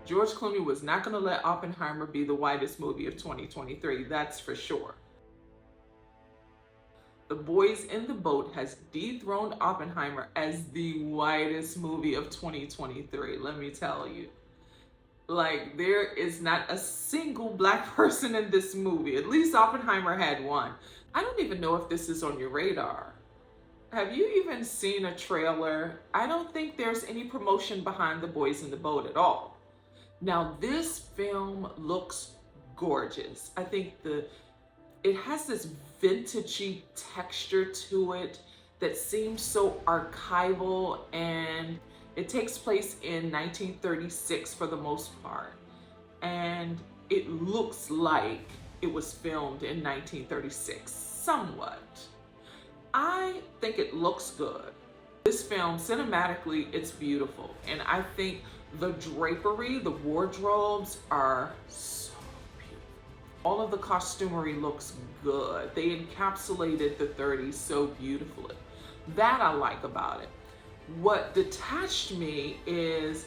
George Clooney was not going to let Oppenheimer be the whitest movie of 2023, that's for sure. The Boys in the Boat has dethroned Oppenheimer as the whitest movie of 2023, let me tell you. Like, there is not a single black person in this movie. At least Oppenheimer had one. I don't even know if this is on your radar. Have you even seen a trailer? I don't think there's any promotion behind The Boys in the Boat at all. Now, this film looks gorgeous. I think it has this vintagey texture to it that seems so archival, and it takes place in 1936 for the most part. And it looks like it was filmed in 1936, somewhat. I think it looks good. This film, cinematically, it's beautiful. And I think the drapery, the wardrobes are so beautiful. All of the costumery looks good. They encapsulated the 30s so beautifully. That I like about it. What detached me is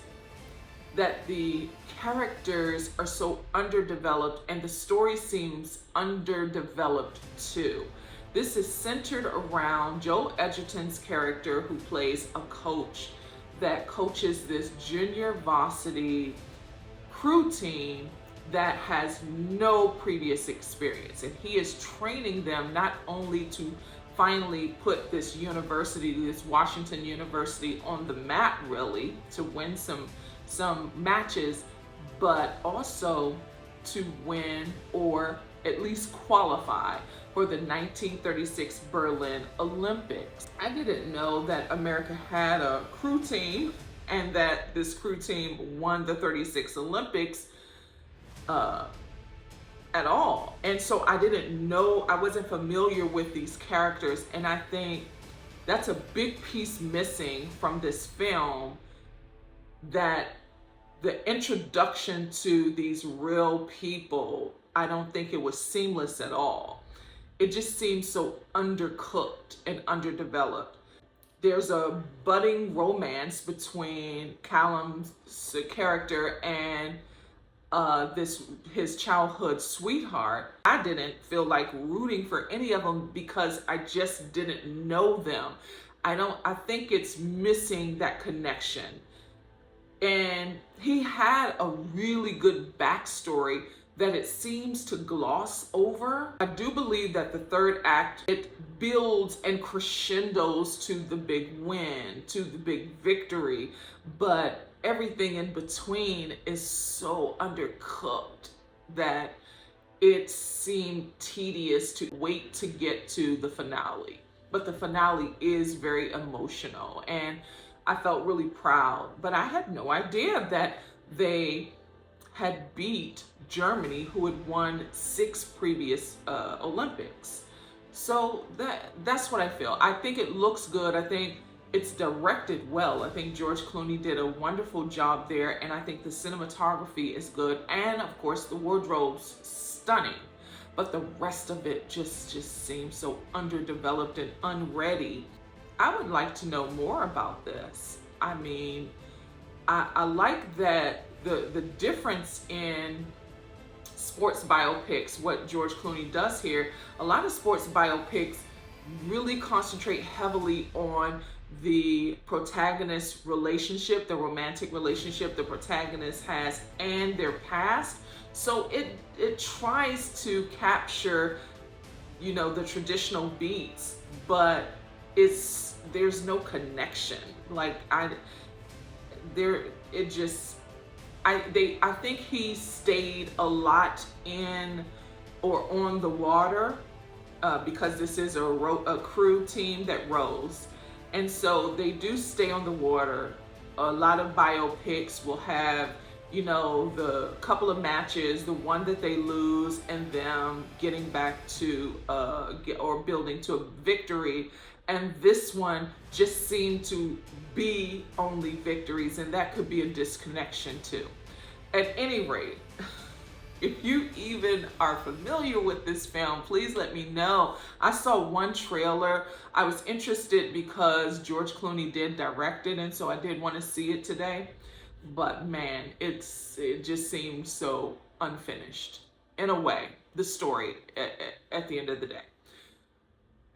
that the characters are so underdeveloped and the story seems underdeveloped too. This is centered around Joel Edgerton's character, who plays a coach that coaches this junior varsity crew team that has no previous experience. And he is training them not only to finally put this university, this Washington University, on the map, really, to win some matches, but also to win or at least qualify for the 1936 Berlin Olympics. I didn't know that America had a crew team and that this crew team won the 36 Olympics at all. And so I didn't know, I wasn't familiar with these characters, and I think that's a big piece missing from this film, that the introduction to these real people, I don't think it was seamless at all. It just seems so undercooked and underdeveloped. There's a budding romance between Callum's character and his childhood sweetheart. I didn't feel like rooting for any of them because I just didn't know them. I think it's missing that connection. And he had a really good backstory that it seems to gloss over. I do believe that the third act, it builds and crescendos to the big win, to the big victory, but everything in between is so undercooked that it seemed tedious to wait to get to the finale. But the finale is very emotional, and I felt really proud. But I had no idea that they had beat Germany, who had won 6 previous Olympics. So that's what I feel. I think it looks good. I think it's directed well. I think George Clooney did a wonderful job there, and I think the cinematography is good, and of course the wardrobe's stunning. But the rest of it just seems so underdeveloped and unready. I would like to know more about this. I mean, I like that the difference in sports biopics, what George Clooney does here, a lot of sports biopics really concentrate heavily on the protagonist relationship, the romantic relationship the protagonist has, and their past. So it tries to capture, you know, the traditional beats, but there's no connection. Like I think he stayed a lot in or on the water because this is a crew team that rows. And so they do stay on the water. A lot of biopics will have, you know, the couple of matches, the one that they lose, and them getting back to or building to a victory. And this one just seemed to be only victories, and that could be a disconnection too. At any rate, if you even are familiar with this film, please let me know. I saw one trailer. I was interested because George Clooney did direct it, and so I did want to see it today. But man, it just seems so unfinished in a way, the story at the end of the day.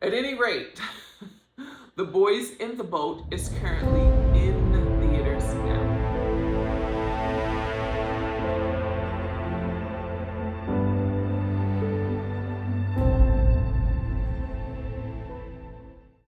At any rate, The Boys in the Boat is currently